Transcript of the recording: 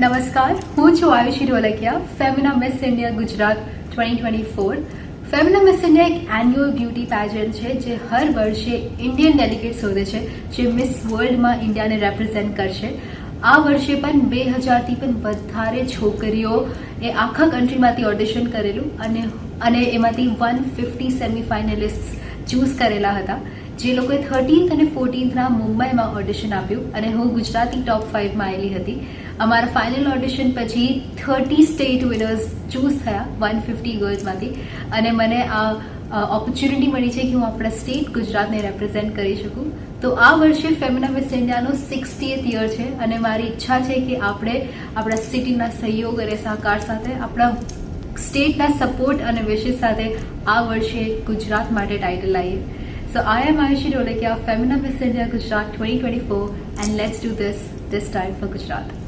નમસ્કાર, હું છું Ayushi Dholakiya, Femina Miss India Gujarat 2024. Femina Miss India એક એન્યુઅલ બ્યુટી પેજન્ટ છે જે હર વર્ષે ઇન્ડિયન ડેલિગેટ શોધે છે જે મિસ વર્લ્ડમાં ઇન્ડિયાને રેપ્રેઝેન્ટ કરશે. આ વર્ષે પણ 2000થી પણ વધારે છોકરીઓ એ આખા કન્ટ્રીમાંથી ઓડિશન કરેલું અને એમાંથી 150 સેમિફાઇનલિસ્ટ ચૂઝ કરેલા હતા, જે લોકોએ 13th અને 14thના મુંબઈમાં ઓડિશન આપ્યું અને હું ગુજરાતી ટોપ 5માં આવેલી હતી. અમારા ફાઇનલ ઓડિશન પછી 30 સ્ટેટ વિનર્સ ચૂઝ થયા 150 ગર્લ્સમાંથી અને મને આ ઓપોર્ચ્યુનિટી મળી છે કે હું આપણા સ્ટેટ ગુજરાતને રેપ્રેઝેન્ટ કરી શકું. તો આ વર્ષે ફેમિના મિસ ઇન્ડિયાનો 60th યર છે અને મારી ઈચ્છા છે કે આપણે આપણા સિટીના સહયોગ અને સહકાર સાથે આપણા સ્ટેટના સપોર્ટ અને વિશેષ સાથે આ વર્ષે ગુજરાત માટે ટાઇટલ લાવીએ. So I am Ayushi Dholakia, Femina Miss India Gujarat 2024, and let's do this time for Gujarat.